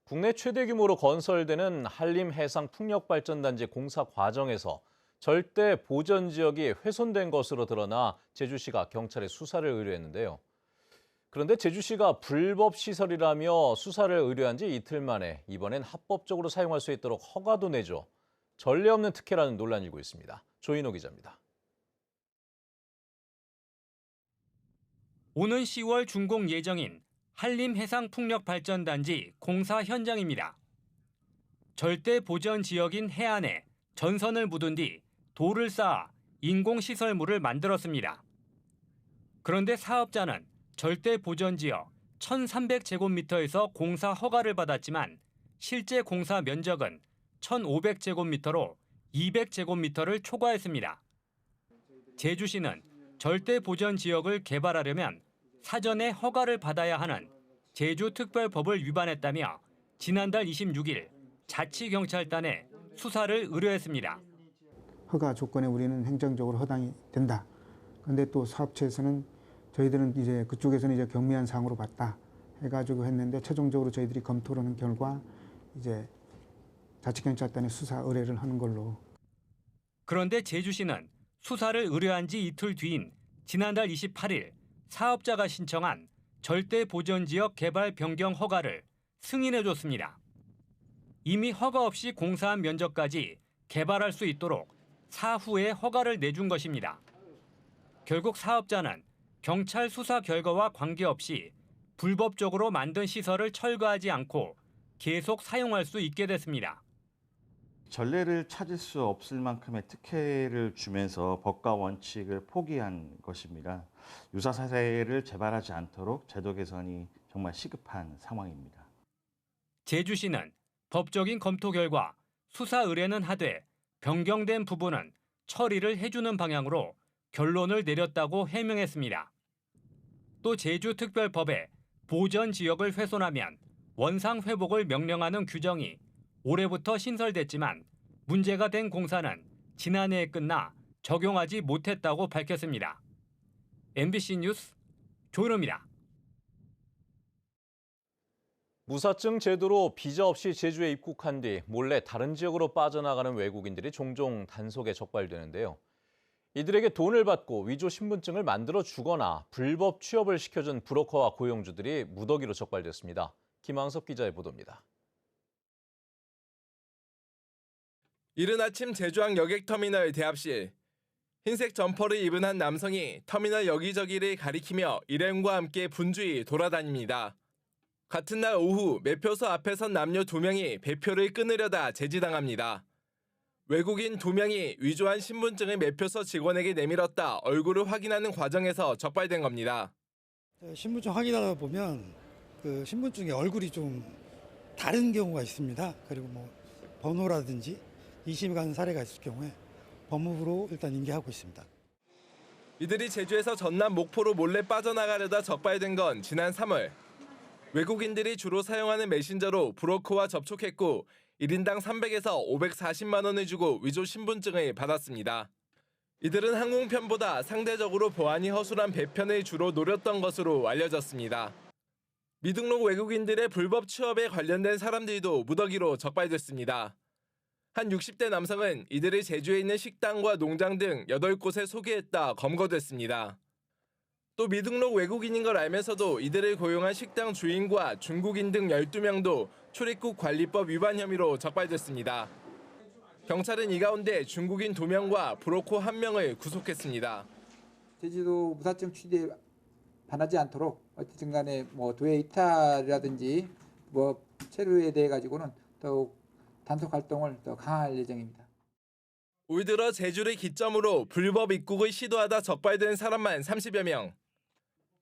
국내 최대 규모로 건설되는 한림해상풍력발전단지 공사 과정에서 절대 보전 지역이 훼손된 것으로 드러나 제주시가 경찰에 수사를 의뢰했는데요. 그런데 제주시가 불법 시설이라며 수사를 의뢰한 지 이틀 만에 이번엔 합법적으로 사용할 수 있도록 허가도 내줘 전례 없는 특혜라는 논란이 일고 있습니다. 조인호 기자입니다. 오는 10월 준공 예정인 한림해상풍력발전단지 공사 현장입니다. 절대 보전 지역인 해안에 전선을 묻은 뒤 돌을 쌓아 인공시설물을 만들었습니다. 그런데 사업자는 절대 보전 지역 1,300제곱미터에서 공사 허가를 받았지만 실제 공사 면적은 1,500제곱미터로 200제곱미터를 초과했습니다. 제주시는 절대 보전 지역을 개발하려면 사전에 허가를 받아야 하는 제주특별법을 위반했다며 지난달 26일 자치경찰단에 수사를 의뢰했습니다. 허가 조건에 우리는 행정적으로 허당이 된다. 그런데 또 사업체에서는 저희들은 이제 그쪽에서는 이제 경미한 사항으로 봤다 해가지고 했는데 최종적으로 저희들이 검토를 한 결과 이제 자치경찰단에 수사 의뢰를 하는 걸로. 그런데 제주시는 수사를 의뢰한 지 이틀 뒤인 지난달 28일 사업자가 신청한 절대 보전 지역 개발 변경 허가를 승인해줬습니다. 이미 허가 없이 공사한 면적까지 개발할 수 있도록 사후에 허가를 내준 것입니다. 결국 사업자는 경찰 수사 결과와 관계없이 불법적으로 만든 시설을 철거하지 않고 계속 사용할 수 있게 됐습니다. 전례를 찾을 수 없을 만큼의 특혜를 주면서 법과 원칙을 포기한 것입니다. 유사 사례를 재발하지 않도록 제도 개선이 정말 시급한 상황입니다. 제주시는 법적인 검토 결과 수사 의뢰는 하되 변경된 부분은 처리를 해주는 방향으로 결론을 내렸다고 해명했습니다. 또 제주특별법에 보전 지역을 훼손하면 원상 회복을 명령하는 규정이 올해부터 신설됐지만 문제가 된 공사는 지난해에 끝나 적용하지 못했다고 밝혔습니다. MBC 뉴스 조은호입니다. 무사증 제도로 비자 없이 제주에 입국한 뒤 몰래 다른 지역으로 빠져나가는 외국인들이 종종 단속에 적발되는데요. 이들에게 돈을 받고 위조 신분증을 만들어 주거나 불법 취업을 시켜준 브로커와 고용주들이 무더기로 적발됐습니다. 김항섭 기자의 보도입니다. 이른 아침 제주항 여객터미널 대합실. 흰색 점퍼를 입은 한 남성이 터미널 여기저기를 가리키며 일행과 함께 분주히 돌아다닙니다. 같은 날 오후 매표소 앞에 선 남녀 2명이 배표를 끊으려다 제지당합니다. 외국인 2명이 위조한 신분증을 매표소 직원에게 내밀었다 얼굴을 확인하는 과정에서 적발된 겁니다. 신분증 확인하다 보면 그 신분증에 얼굴이 좀 다른 경우가 있습니다. 그리고 뭐 번호라든지 이심이 가는 사례가 있을 경우에 법무부로 일단 인계하고 있습니다. 이들이 제주에서 전남 목포로 몰래 빠져나가려다 적발된 건 지난 3월. 외국인들이 주로 사용하는 메신저로 브로커와 접촉했고 1인당 300에서 540만 원을 주고 위조 신분증을 받았습니다. 이들은 항공편보다 상대적으로 보안이 허술한 배편을 주로 노렸던 것으로 알려졌습니다. 미등록 외국인들의 불법 취업에 관련된 사람들도 무더기로 적발됐습니다. 한 60대 남성은 이들을 제주에 있는 식당과 농장 등 8곳에 소개했다 검거됐습니다. 또 미등록 외국인인 걸 알면서도 이들을 고용한 식당 주인과 중국인 등 12명도 출입국 관리법 위반 혐의로 적발됐습니다. 경찰은 이 가운데 중국인 2명과 브로커 1명을 구속했습니다. 제주도 무사증 취득에 반하지 않도록 어쨌든 간에 뭐 도해 이탈이라든지 뭐 체류에 대해 가지고는 더욱 단속 활동을 더 강화할 예정입니다. 올 들어 제주를 기점으로 불법 입국을 시도하다 적발된 사람만 30여 명.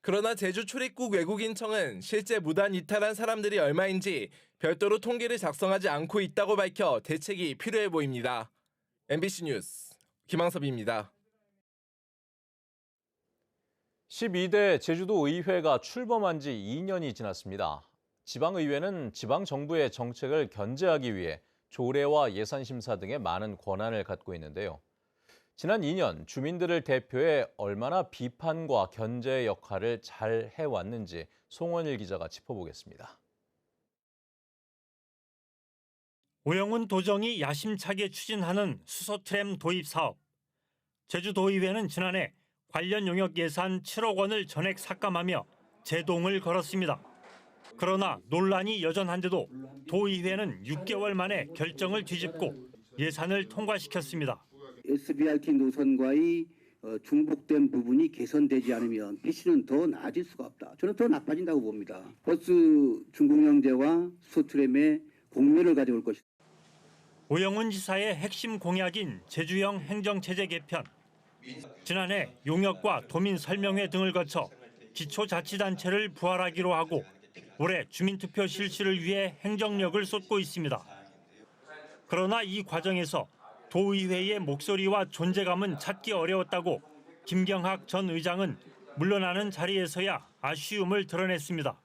그러나 제주 출입국 외국인청은 실제 무단 이탈한 사람들이 얼마인지 별도로 통계를 작성하지 않고 있다고 밝혀 대책이 필요해 보입니다. MBC 뉴스 김항섭입니다. 12대 제주도 의회가 출범한 지 2년이 지났습니다. 지방의회는 지방정부의 정책을 견제하기 위해 조례와 예산심사 등의 많은 권한을 갖고 있는데요. 지난 2년 주민들을 대표해 얼마나 비판과 견제의 역할을 잘 해왔는지 송원일 기자가 짚어보겠습니다. 오영훈 도정이 야심차게 추진하는 수소트램 도입 사업. 제주도의회는 지난해 관련 용역 예산 7억 원을 전액 삭감하며 제동을 걸었습니다. 그러나 논란이 여전한데도 도의회는 6개월 만에 결정을 뒤집고 예산을 통과시켰습니다. SBRT 노선과의 중복된 부분이 개선되지 않으면 PC는 더 나아질 수가 없다. 저는 더 나빠진다고 봅니다. 버스 중공영제와 수소트램의 공멸을 가져올 것이다. 오영훈 지사의 핵심 공약인 제주형 행정체제 개편. 지난해 용역과 도민 설명회 등을 거쳐 기초자치단체를 부활하기로 하고 올해 주민투표 실시를 위해 행정력을 쏟고 있습니다. 그러나 이 과정에서 도의회의 목소리와 존재감은 찾기 어려웠다고 김경학 전 의장은 물러나는 자리에서야 아쉬움을 드러냈습니다.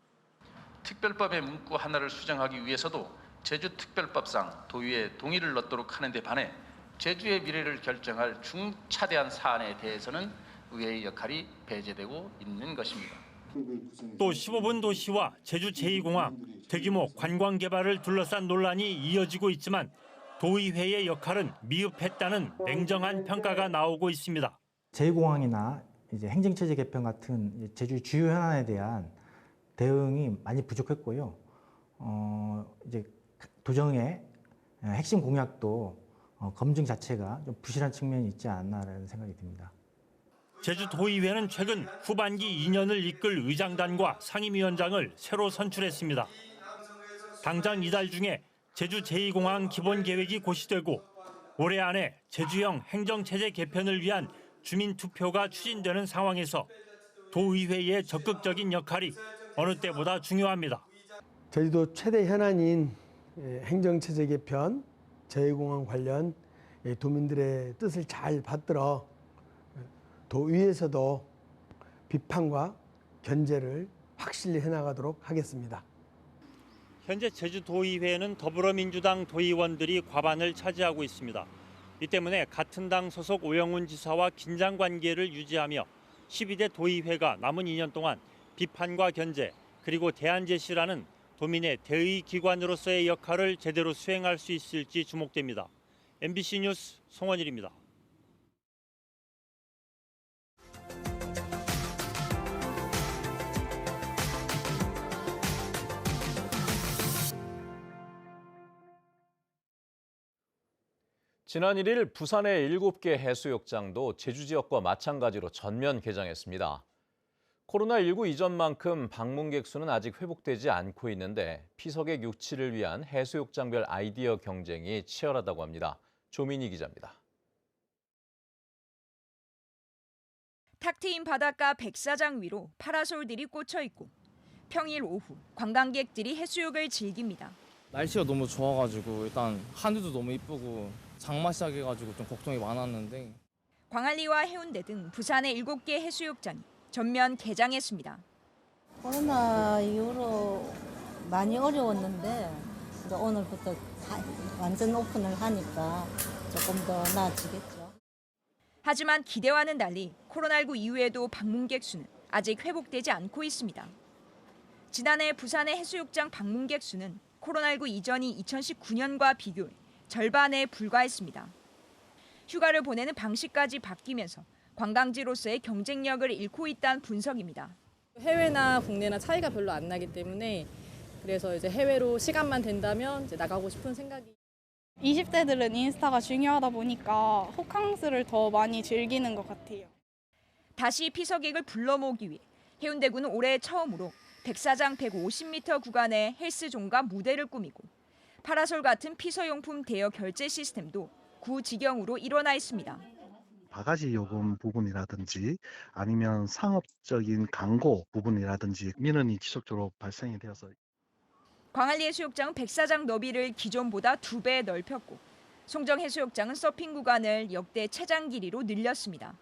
특별법의 문구 하나를 수정하기 위해서도 제주특별법상 도의회 동의를 얻도록 하는 데 반해 제주의 미래를 결정할 중차대한 사안에 대해서는 의회의 역할이 배제되고 있는 것입니다. 또 15분 도시와 제주 제2공항, 대규모 관광 개발을 둘러싼 논란이 이어지고 있지만 도의회의 역할은 미흡했다는 냉정한 평가가 나오고 있습니다. 제2공항이나 이제 행정체제 개편 같은 제주 주요 현안에 대한 대응이 많이 부족했고요. 이제 도정의 핵심 공약도 검증 자체가 좀 부실한 측면이 있지 않나라는 생각이 듭니다. 제주도의회는 최근 후반기 2년을 이끌 의장단과 상임위원장을 새로 선출했습니다. 당장 이달 중에 제주 제2공항 기본 계획이 고시되고 올해 안에 제주형 행정체제 개편을 위한 주민투표가 추진되는 상황에서 도의회의 적극적인 역할이 어느 때보다 중요합니다. 제주도 최대 현안인 행정체제 개편, 제2공항 관련 도민들의 뜻을 잘 받들어 도의회에서도 비판과 견제를 확실히 해나가도록 하겠습니다. 현재 제주도의회는 더불어민주당 도의원들이 과반을 차지하고 있습니다. 이 때문에 같은 당 소속 오영훈 지사와 긴장 관계를 유지하며 12대 도의회가 남은 2년 동안 비판과 견제 그리고 대안 제시라는 도민의 대의 기관으로서의 역할을 제대로 수행할 수 있을지 주목됩니다. MBC 뉴스 송원일입니다. 지난 1일 부산의 7개 해수욕장도 제주 지역과 마찬가지로 전면 개장했습니다. 코로나19 이전만큼 방문객 수는 아직 회복되지 않고 있는데 피서객 유치를 위한 해수욕장별 아이디어 경쟁이 치열하다고 합니다. 조민희 기자입니다. 탁 트인 바닷가 백사장 위로 파라솔들이 꽂혀 있고 평일 오후 관광객들이 해수욕을 즐깁니다. 날씨가 너무 좋아가지고 일단 하늘도 너무 이쁘고 장마 시작해가지고 좀 걱정이 많았는데 광안리와 해운대 등 부산의 7개 해수욕장이 전면 개장했습니다. 코로나 이후로 많이 어려웠는데 이제 오늘부터 완전 오픈을 하니까 조금 더 나아지겠죠. 하지만 기대와는 달리 코로나19 이후에도 방문객 수는 아직 회복되지 않고 있습니다. 지난해 부산의 해수욕장 방문객 수는 코로나19 이전이 2019년과 비교해 절반에 불과했습니다. 휴가를 보내는 방식까지 바뀌면서 관광지로서의 경쟁력을 잃고 있다는 분석입니다. 해외나 국내나 차이가 별로 안 나기 때문에 그래서 이제 해외로 시간만 된다면 이제 나가고 싶은 생각이. 20대들은 인스타가 중요하다 보니까 호캉스를 더 많이 즐기는 것 같아요. 다시 피서객을 불러 모으기 위해 해운대구는 올해 처음으로 백사장 150m 구간에 헬스존과 무대를 꾸미고 파라솔 같은 피서용품 대여 결제 시스템도 구지경으로 일어나 있습니다. 바가지 요금 부분이라든지 아니면 상업적인 광고 부분이라든지 민원이 지속적으로 발생이 되어서 광안리 해수욕장은 백사장 너비를 기존보다 2배 넓혔고 송정 해수욕장은 서핑 구간을 역대 최장 길이로 늘렸습니다.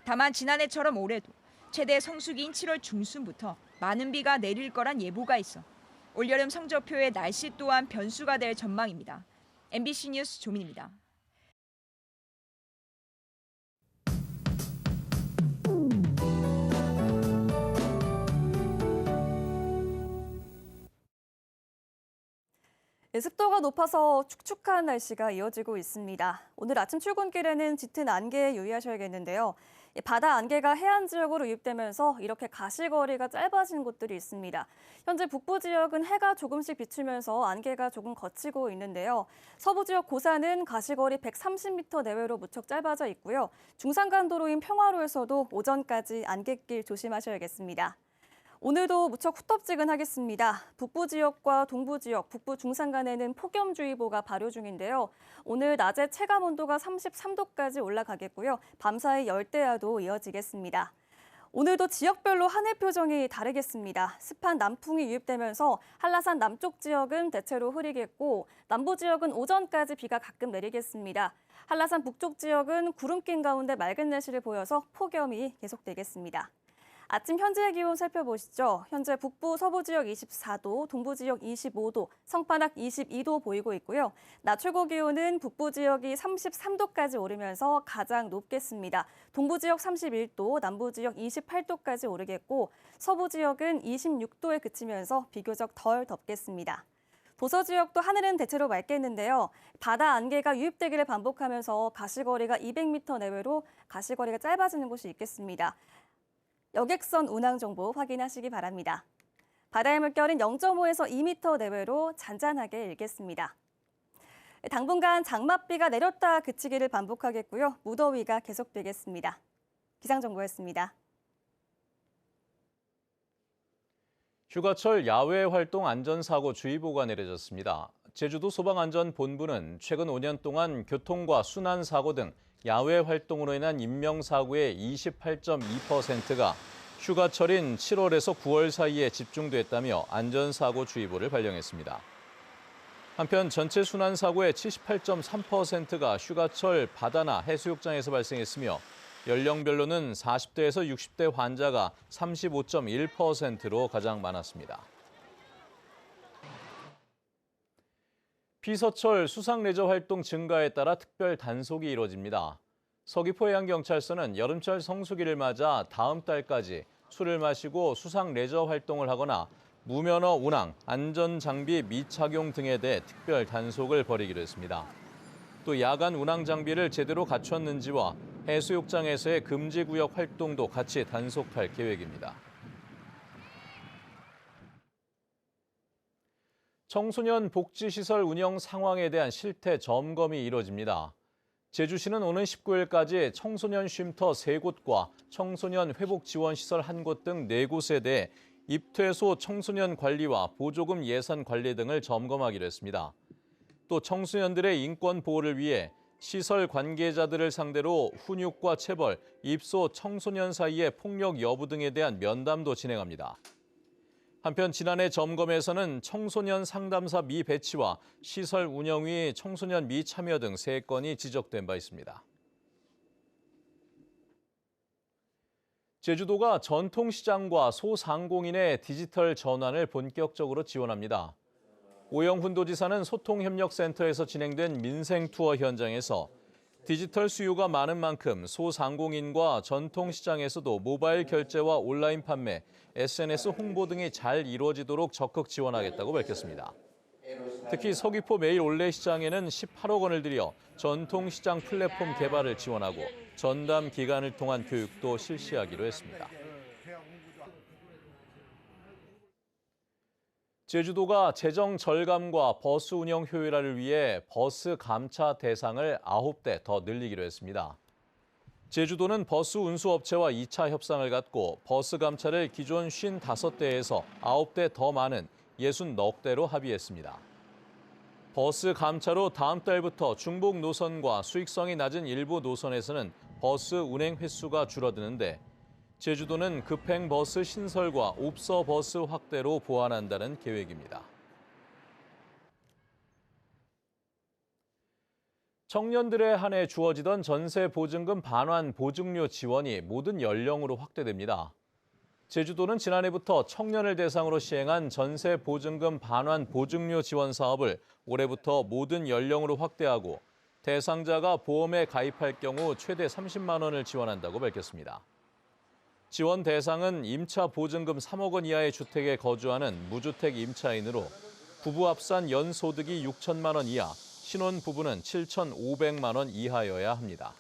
다만 지난해처럼 올해도 최대 성수기인 7월 중순부터 많은 비가 내릴 거란 예보가 있어 올여름 성적표의 날씨 또한 변수가 될 전망입니다. MBC 뉴스 조민입니다. 습도가 높아서 축축한 날씨가 이어지고 있습니다. 오늘 아침 출근길에는 짙은 안개에 유의하셔야겠는데요. 바다 안개가 해안 지역으로 유입되면서 이렇게 가시거리가 짧아진 곳들이 있습니다. 현재 북부 지역은 해가 조금씩 비추면서 안개가 조금 걷히고 있는데요. 서부 지역 고산은 가시거리 130m 내외로 무척 짧아져 있고요. 중산간도로인 평화로에서도 오전까지 안갯길 조심하셔야겠습니다. 오늘도 무척 후텁지근하겠습니다. 북부 지역과 동부 지역, 북부 중산간에는 폭염주의보가 발효 중인데요. 오늘 낮에 체감 온도가 33도까지 올라가겠고요. 밤사이 열대야도 이어지겠습니다. 오늘도 지역별로 하늘 표정이 다르겠습니다. 습한 남풍이 유입되면서 한라산 남쪽 지역은 대체로 흐리겠고 남부 지역은 오전까지 비가 가끔 내리겠습니다. 한라산 북쪽 지역은 구름 낀 가운데 맑은 날씨를 보여서 폭염이 계속되겠습니다. 아침 현재의 기온 살펴보시죠. 현재 북부 서부 지역 24도, 동부 지역 25도, 성판악 22도 보이고 있고요. 낮 최고 기온은 북부 지역이 33도까지 오르면서 가장 높겠습니다. 동부 지역 31도, 남부 지역 28도까지 오르겠고 서부 지역은 26도에 그치면서 비교적 덜 덥겠습니다. 도서 지역도 하늘은 대체로 맑겠는데요. 바다 안개가 유입되기를 반복하면서 가시거리가 200m 내외로 가시거리가 짧아지는 곳이 있겠습니다. 여객선 운항 정보 확인하시기 바랍니다. 바다의 물결은 0.5에서 2m 내외로 잔잔하게 일겠습니다. 당분간 장맛비가 내렸다 그치기를 반복하겠고요. 무더위가 계속되겠습니다. 기상정보였습니다. 휴가철 야외 활동 안전사고 주의보가 내려졌습니다. 제주도 소방안전본부는 최근 5년 동안 교통과 순환사고 등 야외 활동으로 인한 인명사고의 28.2%가 휴가철인 7월에서 9월 사이에 집중됐다며 안전사고 주의보를 발령했습니다. 한편 전체 순환사고의 78.3%가 휴가철 바다나 해수욕장에서 발생했으며 연령별로는 40대에서 60대 환자가 35.1%로 가장 많았습니다. 피서철 수상레저 활동 증가에 따라 특별 단속이 이뤄집니다. 서귀포해양경찰서는 여름철 성수기를 맞아 다음 달까지 술을 마시고 수상레저 활동을 하거나 무면허 운항, 안전장비 미착용 등에 대해 특별 단속을 벌이기로 했습니다. 또 야간 운항 장비를 제대로 갖췄는지와 해수욕장에서의 금지구역 활동도 같이 단속할 계획입니다. 청소년 복지시설 운영 상황에 대한 실태 점검이 이뤄집니다. 제주시는 오는 19일까지 청소년 쉼터 3곳과 청소년 회복지원시설 1곳 등 4곳에 대해 입퇴소 청소년 관리와 보조금 예산 관리 등을 점검하기로 했습니다. 또 청소년들의 인권 보호를 위해 시설 관계자들을 상대로 훈육과 체벌, 입소 청소년 사이의 폭력 여부 등에 대한 면담도 진행합니다. 한편 지난해 점검에서는 청소년 상담사 미배치와 시설 운영위 청소년 미참여 등 3건이 지적된 바 있습니다. 제주도가 전통시장과 소상공인의 디지털 전환을 본격적으로 지원합니다. 오영훈 도지사는 소통협력센터에서 진행된 민생투어 현장에서 디지털 수요가 많은 만큼 소상공인과 전통시장에서도 모바일 결제와 온라인 판매, SNS 홍보 등이 잘 이루어지도록 적극 지원하겠다고 밝혔습니다. 특히 서귀포 매일 올레시장에는 18억 원을 들여 전통시장 플랫폼 개발을 지원하고 전담 기관을 통한 교육도 실시하기로 했습니다. 제주도가 재정 절감과 버스 운영 효율화를 위해 버스 감차 대상을 9대 더 늘리기로 했습니다. 제주도는 버스 운수업체와 2차 협상을 갖고 버스 감차를 기존 55대에서 9대 더 많은 60넉 대로 합의했습니다. 버스 감차로 다음 달부터 중복 노선과 수익성이 낮은 일부 노선에서는 버스 운행 횟수가 줄어드는데 제주도는 급행 버스 신설과 옵서 버스 확대로 보완한다는 계획입니다. 청년들에 한해 주어지던 전세 보증금 반환 보증료 지원이 모든 연령으로 확대됩니다. 제주도는 지난해부터 청년을 대상으로 시행한 전세 보증금 반환 보증료 지원 사업을 올해부터 모든 연령으로 확대하고 대상자가 보험에 가입할 경우 최대 30만 원을 지원한다고 밝혔습니다. 지원 대상은 임차 보증금 3억 원 이하의 주택에 거주하는 무주택 임차인으로 부부 합산 연소득이 6천만 원 이하, 신혼 부부는 7,500만 원 이하여야 합니다.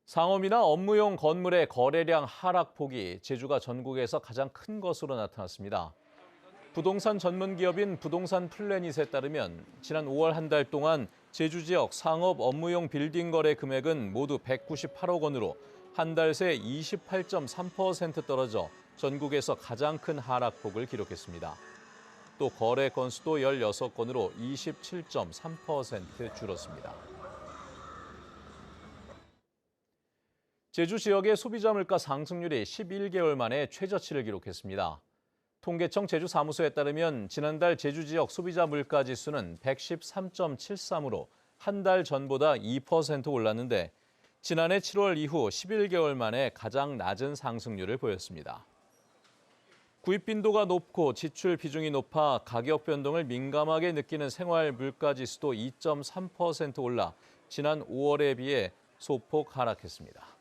상업이나 업무용 건물의 거래량 하락폭이 제주가 전국에서 가장 큰 것으로 나타났습니다. 부동산 전문 기업인 부동산 플래닛에 따르면 지난 5월 한 달 동안 제주 지역 상업 업무용 빌딩 거래 금액은 모두 198억 원으로 한 달 새 28.3% 떨어져 전국에서 가장 큰 하락폭을 기록했습니다. 또 거래 건수도 16건으로 27.3% 줄었습니다. 제주 지역의 소비자 물가 상승률이 11개월 만에 최저치를 기록했습니다. 통계청 제주사무소에 따르면 지난달 제주 지역 소비자 물가 지수는 113.73으로 한 달 전보다 2% 올랐는데 지난해 7월 이후 11개월 만에 가장 낮은 상승률을 보였습니다. 구입 빈도가 높고 지출 비중이 높아 가격 변동을 민감하게 느끼는 생활 물가 지수도 2.3% 올라 지난 5월에 비해 소폭 하락했습니다.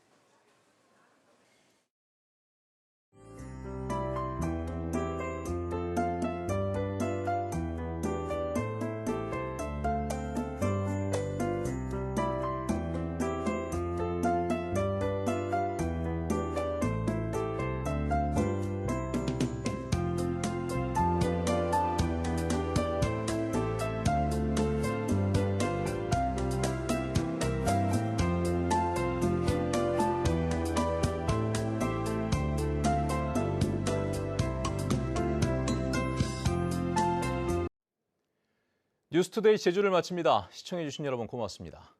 뉴스투데이 제주를 마칩니다. 시청해주신 여러분 고맙습니다.